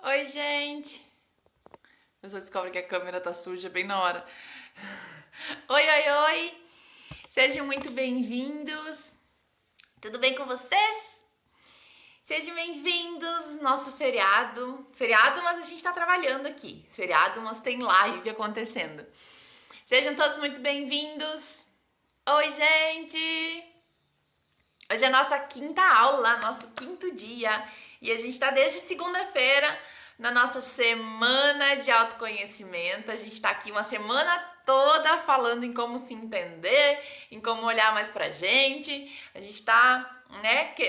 Oi, gente! A pessoa descobre que a câmera tá suja bem na hora. Oi, oi, oi! Sejam muito bem-vindos! Tudo bem com vocês? Sejam bem-vindos, nosso feriado. Feriado, mas a gente tá trabalhando aqui. Feriado, mas tem live acontecendo. Sejam todos muito bem-vindos! Oi, gente! Hoje é a nossa quinta aula, nosso quinto dia. E a gente tá desde segunda-feira na nossa semana de autoconhecimento. A gente tá aqui uma semana toda falando em como se entender, em como olhar mais pra gente. A gente tá,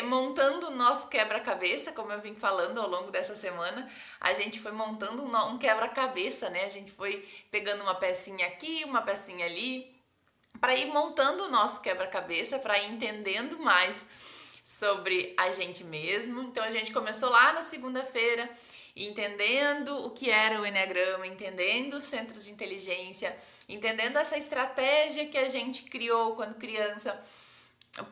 montando o nosso quebra-cabeça, como eu vim falando ao longo dessa semana. A gente foi montando um quebra-cabeça, né? A gente foi pegando uma pecinha aqui, uma pecinha ali, para ir montando o nosso quebra-cabeça, para ir entendendo mais sobre a gente mesmo. Então a gente começou lá na segunda-feira, entendendo o que era o Enneagrama, entendendo os centros de inteligência, entendendo essa estratégia que a gente criou quando criança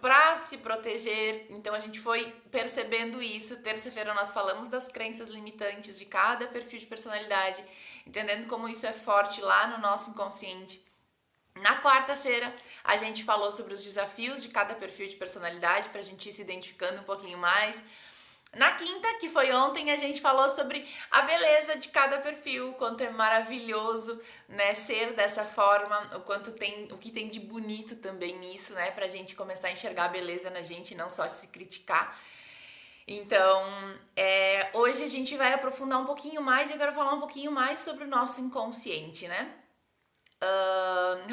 para se proteger. Então a gente foi percebendo isso. Terça-feira nós falamos das crenças limitantes de cada perfil de personalidade, entendendo como isso é forte lá no nosso inconsciente. Na quarta-feira, a gente falou sobre os desafios de cada perfil de personalidade para a gente ir se identificando um pouquinho mais. Na quinta, que foi ontem, a gente falou sobre a beleza de cada perfil, o quanto é maravilhoso, né, ser dessa forma, o que tem de bonito também nisso, né, pra gente começar a enxergar a beleza na gente e não só se criticar. Então, hoje a gente vai aprofundar um pouquinho mais e eu quero falar um pouquinho mais sobre o nosso inconsciente, né?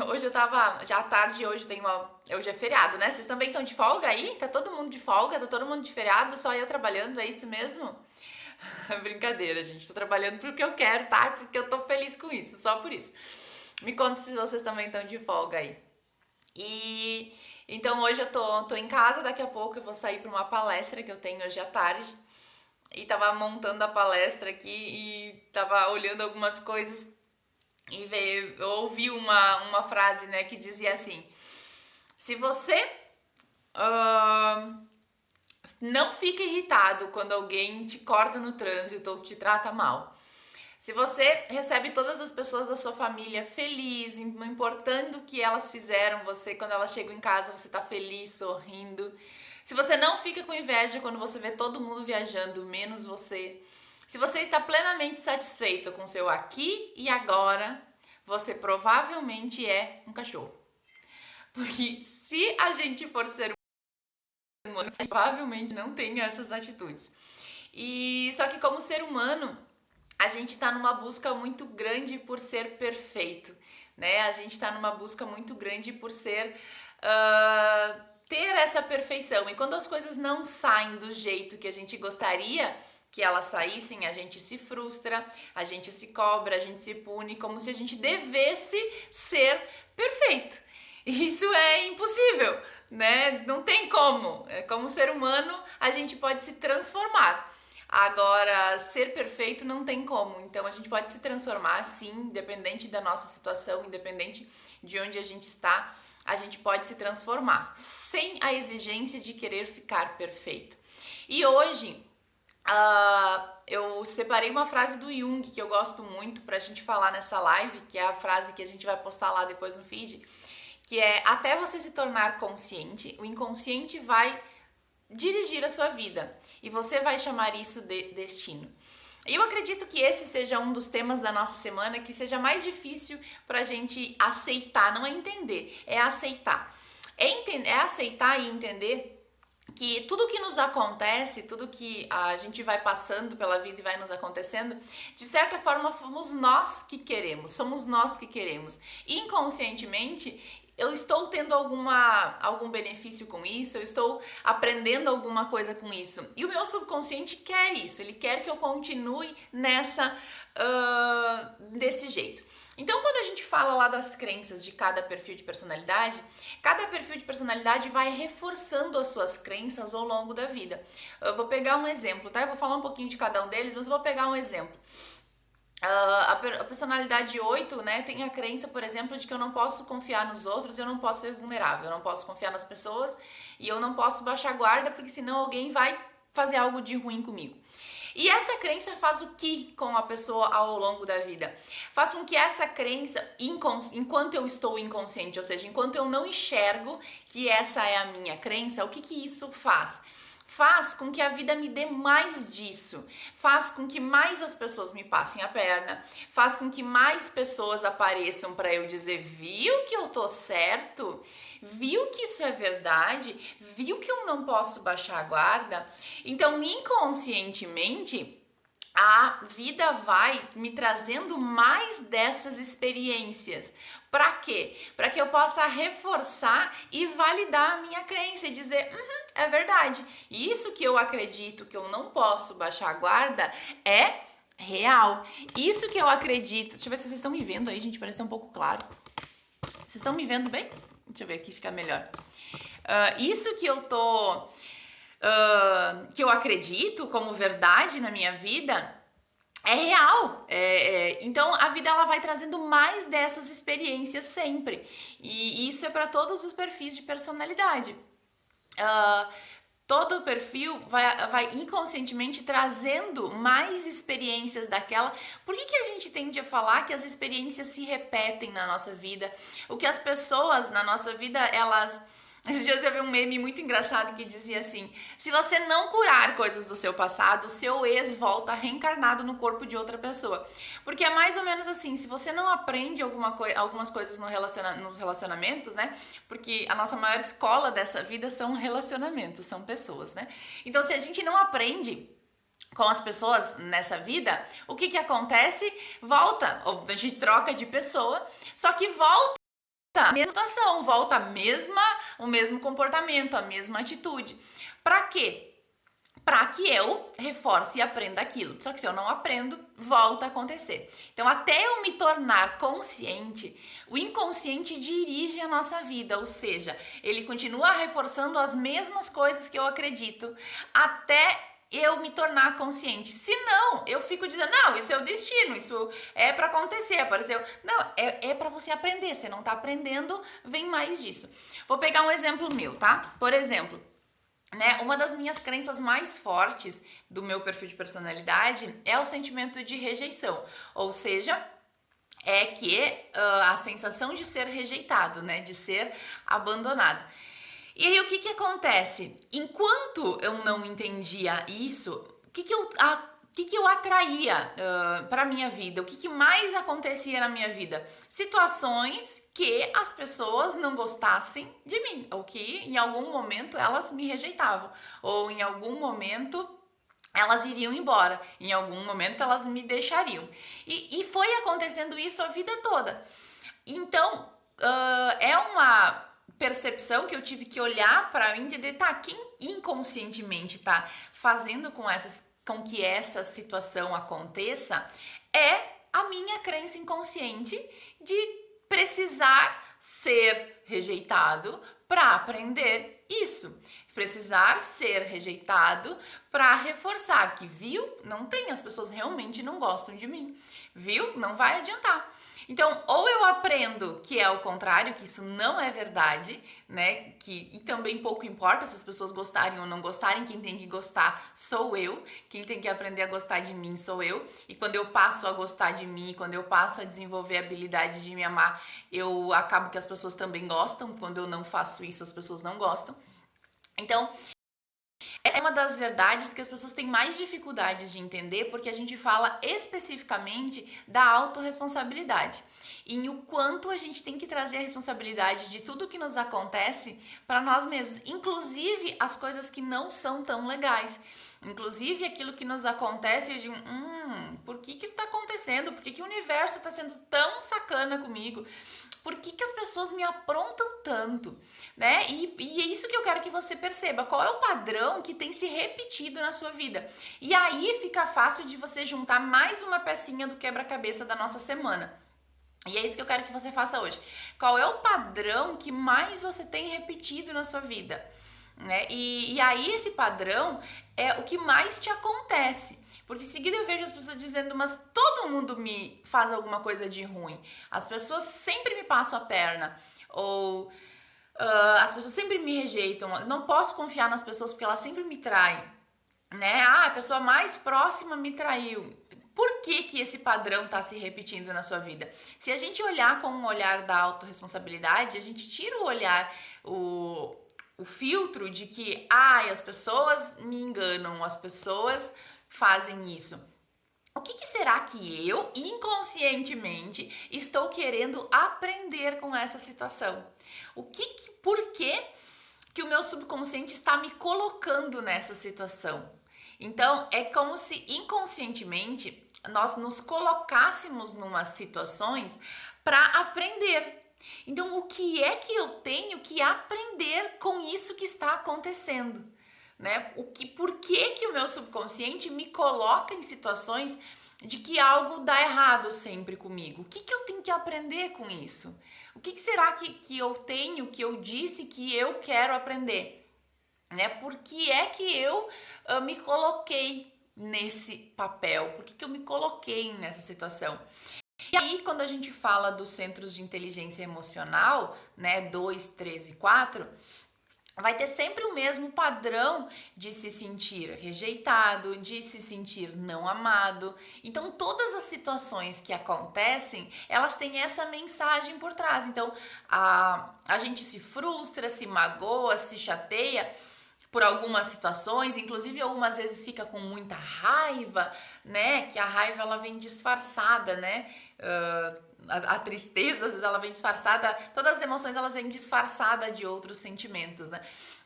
Hoje eu tava, já à tarde, hoje é feriado, né? Vocês também estão de folga aí? Tá todo mundo de folga? Tá todo mundo de feriado? Só eu trabalhando, é isso mesmo? Brincadeira, gente, tô trabalhando porque eu quero, tá? Porque eu tô feliz com isso, só por isso. Me conta se vocês também estão de folga aí. E então hoje eu tô em casa, daqui a pouco eu vou sair para uma palestra que eu tenho hoje à tarde. E tava montando a palestra aqui e tava olhando algumas coisas e eu ouvi uma frase, né, que dizia assim: se você não fica irritado quando alguém te corta no trânsito ou te trata mal, se você recebe todas as pessoas da sua família feliz, não importando o que elas fizeram, você, quando elas chegam em casa, você tá feliz, sorrindo, se você não fica com inveja quando você vê todo mundo viajando, menos você, se você está plenamente satisfeito com o seu aqui e agora, você provavelmente é um cachorro. Porque se a gente for ser humano, provavelmente não tem essas atitudes. E só que como ser humano, a gente tá numa busca muito grande por ser perfeito, né? A gente tá numa busca muito grande por ser ter essa perfeição. E quando as coisas não saem do jeito que a gente gostaria que elas saíssem, a gente se frustra, a gente se cobra, a gente se pune, como se a gente devesse ser perfeito. Isso é impossível, né? Não tem como. Como ser humano, a gente pode se transformar. Agora, ser perfeito não tem como. Então, a gente pode se transformar, sim, independente da nossa situação, independente de onde a gente está, a gente pode se transformar, sem a exigência de querer ficar perfeito. E hoje, eu separei uma frase do Jung que eu gosto muito pra gente falar nessa live, que é a frase que a gente vai postar lá depois no feed, que é: até você se tornar consciente, o inconsciente vai dirigir a sua vida e você vai chamar isso de destino. Eu acredito que esse seja um dos temas da nossa semana que seja mais difícil pra gente aceitar, não é entender, é aceitar. É aceitar e entender que tudo que nos acontece, tudo que a gente vai passando pela vida e vai nos acontecendo, de certa forma fomos nós que queremos, somos nós que queremos. Inconscientemente, eu estou tendo algum benefício com isso, eu estou aprendendo alguma coisa com isso. E o meu subconsciente quer isso, ele quer que eu continue desse jeito. Então, quando a gente fala lá das crenças de cada perfil de personalidade vai reforçando as suas crenças ao longo da vida. Eu vou pegar um exemplo, tá? Eu vou falar um pouquinho de cada um deles, mas eu vou pegar um exemplo. A personalidade 8, né, tem a crença, por exemplo, de que eu não posso confiar nos outros, eu não posso ser vulnerável, eu não posso confiar nas pessoas e eu não posso baixar a guarda porque senão alguém vai fazer algo de ruim comigo. E essa crença faz o que com a pessoa ao longo da vida? Faz com que essa crença, enquanto eu estou inconsciente, ou seja, enquanto eu não enxergo que essa é a minha crença, o que isso faz? Faz com que a vida me dê mais disso, faz com que mais as pessoas me passem a perna, faz com que mais pessoas apareçam para eu dizer, viu que eu tô certo? Viu que isso é verdade? Viu que eu não posso baixar a guarda? Então, inconscientemente, a vida vai me trazendo mais dessas experiências. Para quê? Para que eu possa reforçar e validar a minha crença e dizer, é verdade. Isso que eu acredito que eu não posso baixar a guarda é real. Isso que eu acredito. Deixa eu ver se vocês estão me vendo aí, gente. Parece que tá um pouco claro. Vocês estão me vendo bem? Deixa eu ver aqui, fica melhor. Isso que que eu acredito como verdade na minha vida é real. Então a vida ela vai trazendo mais dessas experiências sempre. E isso é para todos os perfis de personalidade. Todo o perfil vai inconscientemente trazendo mais experiências daquela. Por que a gente tende a falar que as experiências se repetem na nossa vida? O que as pessoas na nossa vida, elas... Esses dias eu vi um meme muito engraçado que dizia assim, se você não curar coisas do seu passado, o seu ex volta reencarnado no corpo de outra pessoa. Porque é mais ou menos assim, se você não aprende algumas coisas nos relacionamentos, né? Porque a nossa maior escola dessa vida são relacionamentos, são pessoas, né? Então se a gente não aprende com as pessoas nessa vida, o que acontece? Volta, ou a gente troca de pessoa, só que volta a mesma situação, volta o mesmo comportamento, a mesma atitude. Pra quê? Pra que eu reforce e aprenda aquilo. Só que se eu não aprendo, volta a acontecer. Então, até eu me tornar consciente, o inconsciente dirige a nossa vida, ou seja, ele continua reforçando as mesmas coisas que eu acredito, até eu me tornar consciente. Se não, eu fico dizendo, não, isso é o destino, isso é para acontecer, apareceu. Não, é para você aprender. Você não tá aprendendo, vem mais disso. Vou pegar um exemplo meu, tá? Por exemplo, né, uma das minhas crenças mais fortes do meu perfil de personalidade é o sentimento de rejeição. Ou seja, é que a sensação de ser rejeitado, né, de ser abandonado. E aí o que acontece? Enquanto eu não entendia isso, o que eu atraía para minha vida? O que mais acontecia na minha vida? Situações que as pessoas não gostassem de mim, ou que em algum momento elas me rejeitavam, ou em algum momento elas iriam embora, em algum momento elas me deixariam. E foi acontecendo isso a vida toda. Então, é uma percepção que eu tive que olhar para entender, tá, quem inconscientemente tá fazendo com que essa situação aconteça é a minha crença inconsciente de precisar ser rejeitado para aprender isso. Precisar ser rejeitado para reforçar que, viu, não tem, as pessoas realmente não gostam de mim, viu, não vai adiantar. Então, ou eu aprendo que é o contrário, que isso não é verdade, né? E também pouco importa se as pessoas gostarem ou não gostarem, quem tem que gostar sou eu, quem tem que aprender a gostar de mim sou eu. E quando eu passo a gostar de mim, quando eu passo a desenvolver a habilidade de me amar, eu acabo que as pessoas também gostam. Quando eu não faço isso, as pessoas não gostam. Então, essa é uma das verdades que as pessoas têm mais dificuldades de entender, porque a gente fala especificamente da autorresponsabilidade. Em o quanto a gente tem que trazer a responsabilidade de tudo que nos acontece para nós mesmos, inclusive as coisas que não são tão legais. Inclusive aquilo que nos acontece, eu digo, por que isso está acontecendo? Por que o universo está sendo tão sacana comigo? Por que as pessoas me aprontam tanto, né? E é isso que eu quero que você perceba. Qual é o padrão que tem se repetido na sua vida? E aí fica fácil de você juntar mais uma pecinha do quebra-cabeça da nossa semana. E é isso que eu quero que você faça hoje. Qual é o padrão que mais você tem repetido na sua vida? Né? E aí esse padrão é o que mais te acontece. Porque em seguida eu vejo as pessoas dizendo, mas todo mundo me faz alguma coisa de ruim. As pessoas sempre me passam a perna. Ou as pessoas sempre me rejeitam. Eu não posso confiar nas pessoas porque elas sempre me traem. né? Ah, a pessoa mais próxima me traiu. Por que que esse padrão está se repetindo na sua vida? Se a gente olhar com um olhar da autorresponsabilidade, a gente tira o olhar, o filtro de que, as pessoas me enganam, as pessoas fazem isso. O que que será que eu, inconscientemente, estou querendo aprender com essa situação? Por que o meu subconsciente está me colocando nessa situação? Então, é como se inconscientemente nós nos colocássemos numas situações para aprender. Então, o que é que eu tenho que aprender com isso que está acontecendo? Né? Por que o meu subconsciente me coloca em situações de que algo dá errado sempre comigo? O que eu tenho que aprender com isso? O que será que eu tenho, que eu disse que eu quero aprender? Né? Por que é que eu me coloquei nesse papel? Por que eu me coloquei nessa situação? E aí, quando a gente fala dos centros de inteligência emocional, né, 2, 3 e 4, vai ter sempre o mesmo padrão de se sentir rejeitado, de se sentir não amado. Então, todas as situações que acontecem, elas têm essa mensagem por trás. Então, a gente se frustra, se magoa, se chateia por algumas situações, inclusive algumas vezes fica com muita raiva, né? Que a raiva ela vem disfarçada, né? A tristeza, às vezes ela vem disfarçada, todas as emoções elas vêm disfarçadas de outros sentimentos, né?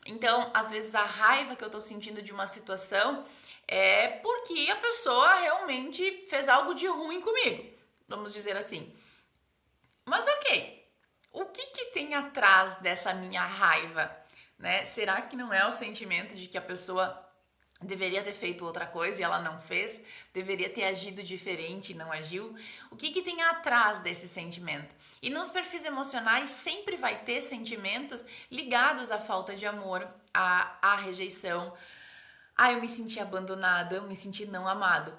Então, às vezes a raiva que eu tô sentindo de uma situação é porque a pessoa realmente fez algo de ruim comigo, vamos dizer assim. Mas ok, o que tem atrás dessa minha raiva? Né? Será que não é o sentimento de que a pessoa deveria ter feito outra coisa e ela não fez? Deveria ter agido diferente e não agiu? O que tem atrás desse sentimento? E nos perfis emocionais sempre vai ter sentimentos ligados à falta de amor, à rejeição. Eu me senti abandonada, eu me senti não amado.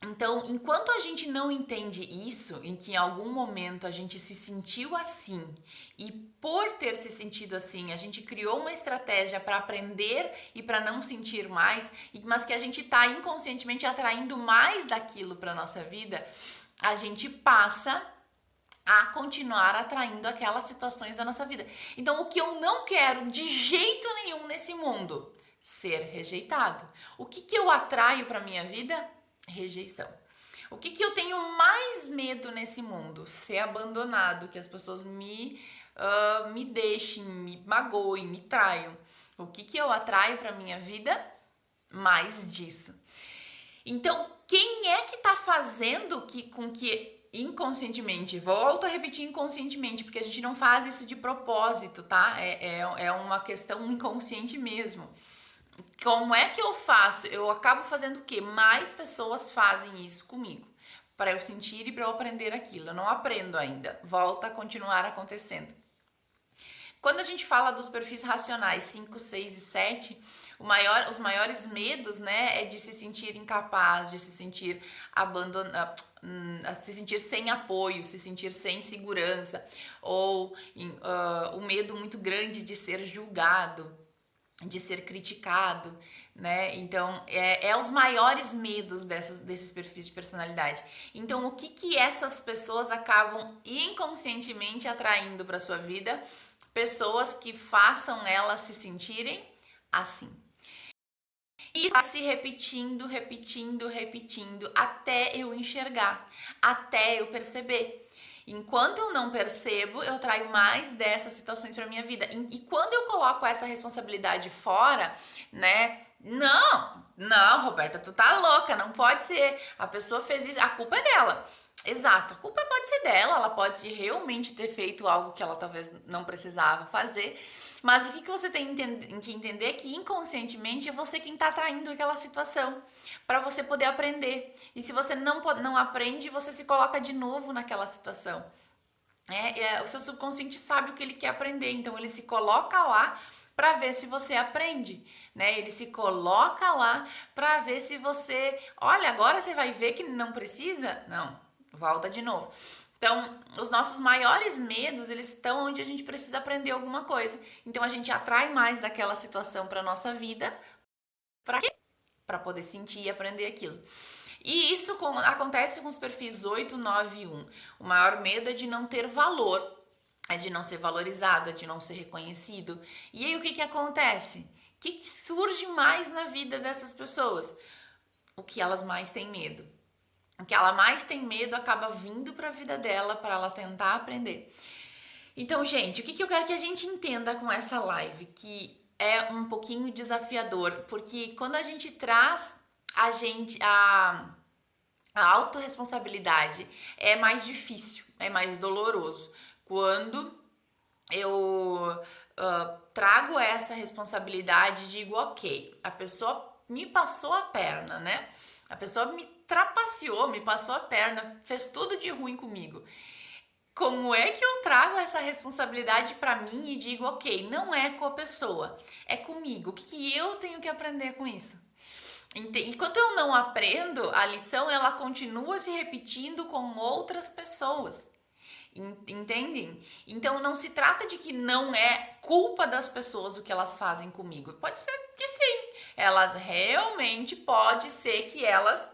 Então, enquanto a gente não entende isso, em que em algum momento a gente se sentiu assim e por ter se sentido assim, a gente criou uma estratégia para aprender e para não sentir mais, mas que a gente está inconscientemente atraindo mais daquilo para nossa vida, a gente passa a continuar atraindo aquelas situações da nossa vida. Então, o que eu não quero de jeito nenhum nesse mundo? Ser rejeitado. O que eu atraio para minha vida? Rejeição. O que eu tenho mais medo nesse mundo? Ser abandonado, que as pessoas me deixem, me magoem, me traiam. O que eu atraio para minha vida? Mais disso. Então, quem é que tá fazendo com que inconscientemente, volto a repetir inconscientemente, porque a gente não faz isso de propósito, tá? É uma questão inconsciente mesmo. Como é que eu faço? Eu acabo fazendo o quê? Mais pessoas fazem isso comigo, para eu sentir e para eu aprender aquilo. Eu não aprendo ainda, volta a continuar acontecendo. Quando a gente fala dos perfis racionais 5, 6 e 7, os maiores medos, né, é de se sentir incapaz, de se sentir abandonado, se sentir sem apoio, se sentir sem segurança, ou o medo muito grande de ser julgado, de ser criticado, né? Então, é os maiores medos desses perfis de personalidade. Então, o que essas pessoas acabam inconscientemente atraindo para sua vida? Pessoas que façam elas se sentirem assim. E isso vai se repetindo, repetindo, repetindo, até eu enxergar, até eu perceber. Enquanto eu não percebo, eu traio mais dessas situações para minha vida. E quando eu coloco essa responsabilidade fora, né? Não, Roberta, tu tá louca, não pode ser. A pessoa fez isso, a culpa é dela. Exato, a culpa pode ser dela, ela pode realmente ter feito algo que ela talvez não precisava fazer. Mas o que você tem que entender é que inconscientemente é você quem está atraindo aquela situação para você poder aprender. E se você não aprende, você se coloca de novo naquela situação. O seu subconsciente sabe o que ele quer aprender, então ele se coloca lá para ver se você aprende, né? Ele se coloca lá para ver se você, olha, agora você vai ver que não precisa? Não, volta de novo. Então, os nossos maiores medos, eles estão onde a gente precisa aprender alguma coisa. Então, a gente atrai mais daquela situação para nossa vida. Para quê? para poder sentir e aprender aquilo. E isso acontece com os perfis 8, 9 e 1. O maior medo é de não ter valor, é de não ser valorizado, é de não ser reconhecido. E aí o que acontece? O que surge mais na vida dessas pessoas? O que elas mais têm medo. O que ela mais tem medo acaba vindo para a vida dela para ela tentar aprender. Então, gente, o que eu quero que a gente entenda com essa live? Que é um pouquinho desafiador, porque quando a gente traz a autorresponsabilidade, é mais difícil, é mais doloroso. Quando eu trago essa responsabilidade, digo, ok, a pessoa me passou a perna, né? A pessoa me trapaceou, me passou a perna, fez tudo de ruim comigo. Como é que eu trago essa responsabilidade para mim e digo, ok, não é com a pessoa, é comigo. O que eu tenho que aprender com isso? Enquanto eu não aprendo, a lição ela continua se repetindo com outras pessoas. Entendem? Então não se trata de que não é culpa das pessoas o que elas fazem comigo. Pode ser que sim. Elas realmente pode ser que elas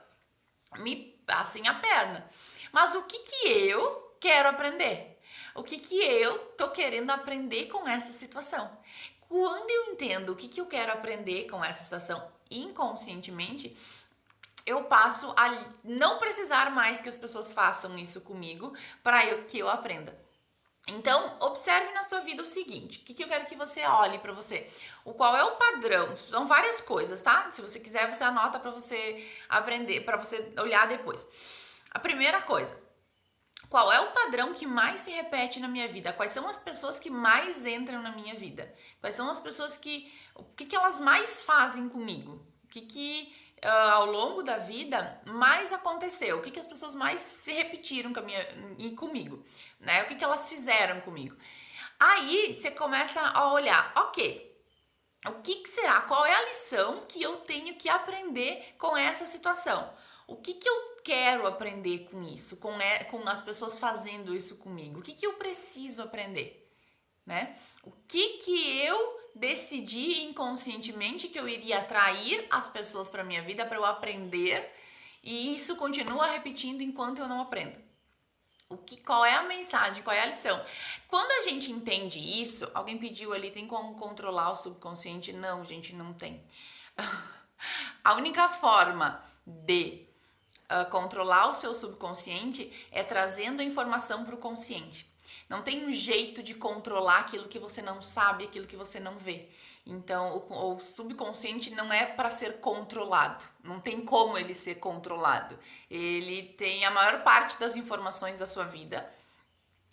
me passem a perna. Mas o que eu quero aprender? O que eu tô querendo aprender com essa situação? Quando eu entendo o que eu quero aprender com essa situação inconscientemente, eu passo a não precisar mais que as pessoas façam isso comigo para que eu aprenda. Então, observe na sua vida o seguinte, o que eu quero que você olhe para você. Qual é o padrão? São várias coisas, tá? Se você quiser, você anota para você aprender, para você olhar depois. A primeira coisa, qual é o padrão que mais se repete na minha vida? Quais são as pessoas que mais entram na minha vida? Quais são as pessoas o que elas mais fazem comigo? O que ao longo da vida mais aconteceu? O que as pessoas mais se repetiram comigo? Né? O que elas fizeram comigo? Aí você começa a olhar, ok, o que será? Qual é a lição que eu tenho que aprender com essa situação? O que eu quero aprender com isso, com as pessoas fazendo isso comigo? O que eu preciso aprender, né? O que eu decidi inconscientemente que eu iria atrair as pessoas para minha vida para eu aprender e isso continua repetindo enquanto eu não aprendo? Qual é a mensagem, qual é a lição? Quando a gente entende isso, alguém pediu ali, tem como controlar o subconsciente? Não, gente, não tem. A única forma de controlar o seu subconsciente é trazendo a informação para o consciente. Não tem um jeito de controlar aquilo que você não sabe, aquilo que você não vê. Então, o subconsciente não é para ser controlado. Não tem como ele ser controlado. Ele tem a maior parte das informações da sua vida.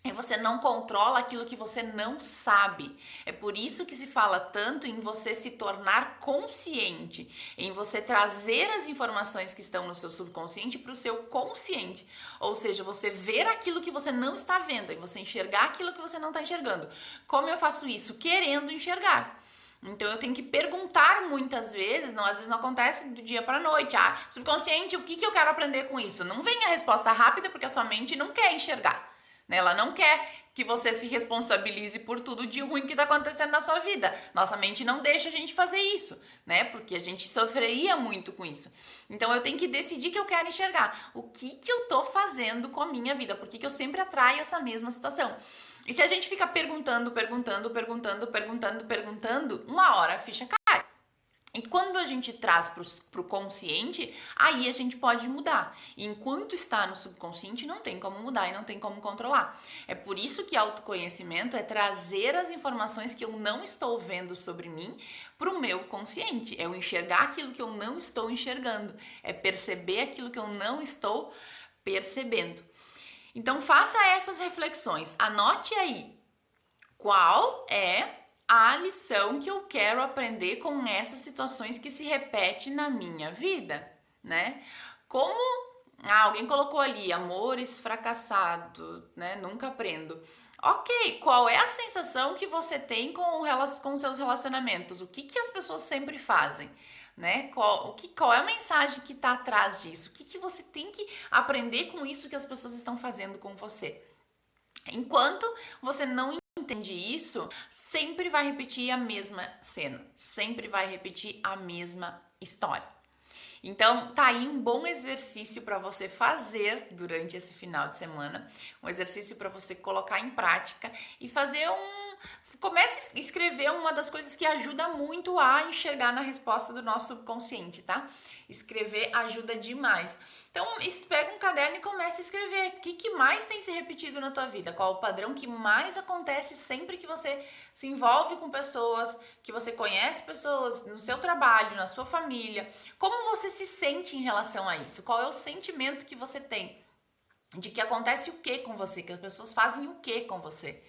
E você não controla aquilo que você não sabe. É por isso que se fala tanto em você se tornar consciente, em você trazer as informações que estão no seu subconsciente para o seu consciente. Ou seja, você ver aquilo que você não está vendo e você enxergar aquilo que você não está enxergando. Como eu faço isso? Querendo enxergar. Então eu tenho que perguntar muitas vezes, às vezes não acontece do dia para noite. Subconsciente, o que eu quero aprender com isso? Não vem a resposta rápida porque a sua mente não quer enxergar. Ela não quer que você se responsabilize por tudo de ruim que está acontecendo na sua vida. Nossa mente não deixa a gente fazer isso, né? Porque a gente sofreria muito com isso. Então eu tenho que decidir que eu quero enxergar. O que eu tô fazendo com a minha vida? Por que eu sempre atraio essa mesma situação? E se a gente fica perguntando, uma hora a ficha cai. E quando a gente traz para o consciente, aí a gente pode mudar. E enquanto está no subconsciente, não tem como mudar e não tem como controlar. É por isso que autoconhecimento é trazer as informações que eu não estou vendo sobre mim para o meu consciente. É eu enxergar aquilo que eu não estou enxergando. É perceber aquilo que eu não estou percebendo. Então faça essas reflexões. Anote aí qual é a lição que eu quero aprender com essas situações que se repetem na minha vida, né? Como alguém colocou ali, amores fracassados, né? Nunca aprendo. Ok, qual é a sensação que você tem com seus relacionamentos? O que as pessoas sempre fazem? Né? Qual é a mensagem que está atrás disso? O que você tem que aprender com isso que as pessoas estão fazendo com você? Enquanto você não entende isso, sempre vai repetir a mesma cena, sempre vai repetir a mesma história. Então, tá aí um bom exercício para você fazer durante esse final de semana, um exercício para você colocar em prática e fazer comece a escrever uma das coisas que ajuda muito a enxergar na resposta do nosso subconsciente, tá? Escrever ajuda demais. Então, pega um caderno e comece a escrever. O que mais tem se repetido na tua vida? Qual o padrão que mais acontece sempre que você se envolve com pessoas, que você conhece pessoas no seu trabalho, na sua família? Como você se sente em relação a isso? Qual é o sentimento que você tem? De que acontece o que com você? Que as pessoas fazem o que com você?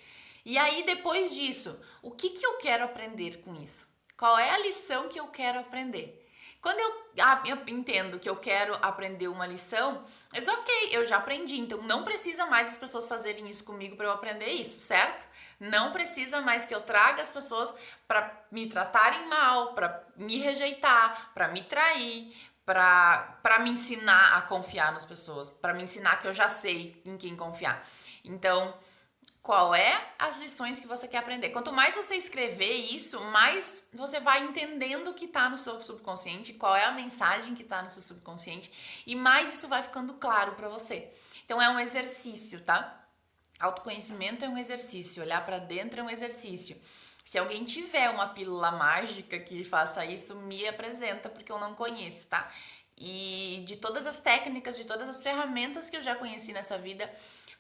E aí, depois disso, o que eu quero aprender com isso? Qual é a lição que eu quero aprender? Quando eu entendo que eu quero aprender uma lição, eu digo, ok, eu já aprendi, então não precisa mais as pessoas fazerem isso comigo para eu aprender isso, certo? Não precisa mais que eu traga as pessoas para me tratarem mal, para me rejeitar, para me trair, para me ensinar a confiar nas pessoas, para me ensinar que eu já sei em quem confiar. Então, qual é as lições que você quer aprender? Quanto mais você escrever isso, mais você vai entendendo o que está no seu subconsciente, qual é a mensagem que está no seu subconsciente, e mais isso vai ficando claro para você. Então é um exercício, tá? Autoconhecimento é um exercício, olhar para dentro é um exercício. Se alguém tiver uma pílula mágica que faça isso, me apresenta, porque eu não conheço, tá? E de todas as técnicas, de todas as ferramentas que eu já conheci nessa vida,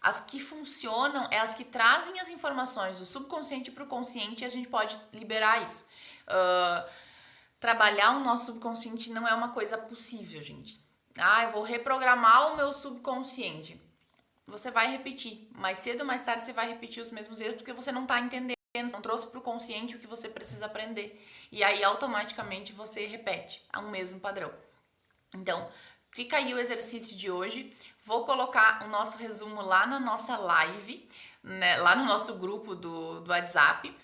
as que funcionam é as que trazem as informações do subconsciente para o consciente e a gente pode liberar isso. Trabalhar o nosso subconsciente não é uma coisa possível, gente. Eu vou reprogramar o meu subconsciente. Você vai repetir. Mais cedo ou mais tarde você vai repetir os mesmos erros porque você não está entendendo. Não trouxe para o consciente o que você precisa aprender. E aí automaticamente você repete o mesmo padrão. Então, fica aí o exercício de hoje. Vou colocar o nosso resumo lá na nossa live, né, lá no nosso grupo do WhatsApp.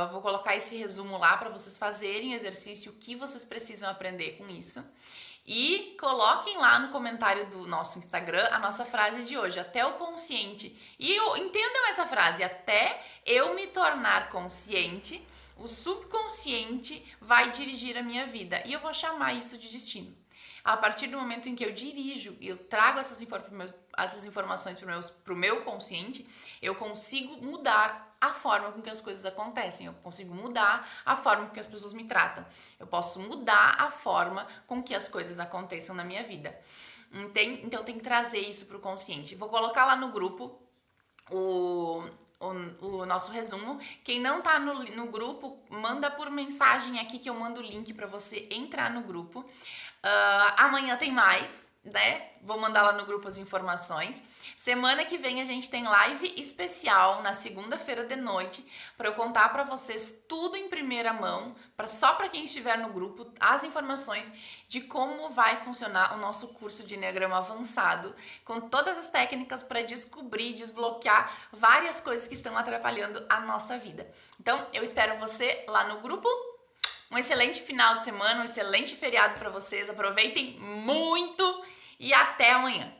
Vou colocar esse resumo lá para vocês fazerem o exercício, o que vocês precisam aprender com isso. E coloquem lá no comentário do nosso Instagram a nossa frase de hoje, até o consciente. E entendam essa frase, até eu me tornar consciente, o subconsciente vai dirigir a minha vida. E eu vou chamar isso de destino. A partir do momento em que eu dirijo e eu trago essas informações para o meu consciente, eu consigo mudar a forma com que as coisas acontecem, eu consigo mudar a forma com que as pessoas me tratam, eu posso mudar a forma com que as coisas aconteçam na minha vida. Então eu tenho que trazer isso para o consciente. Vou colocar lá no grupo o nosso resumo. Quem não tá no grupo, manda por mensagem aqui que eu mando o link para você entrar no grupo. Amanhã tem mais, né? Vou mandar lá no grupo as informações. Semana que vem a gente tem live especial na segunda-feira de noite para eu contar para vocês tudo em primeira mão, só para quem estiver no grupo, as informações de como vai funcionar o nosso curso de Enneagrama Avançado, com todas as técnicas para descobrir, desbloquear várias coisas que estão atrapalhando a nossa vida. Então, eu espero você lá no grupo. Um excelente final de semana, um excelente feriado para vocês. Aproveitem muito e até amanhã.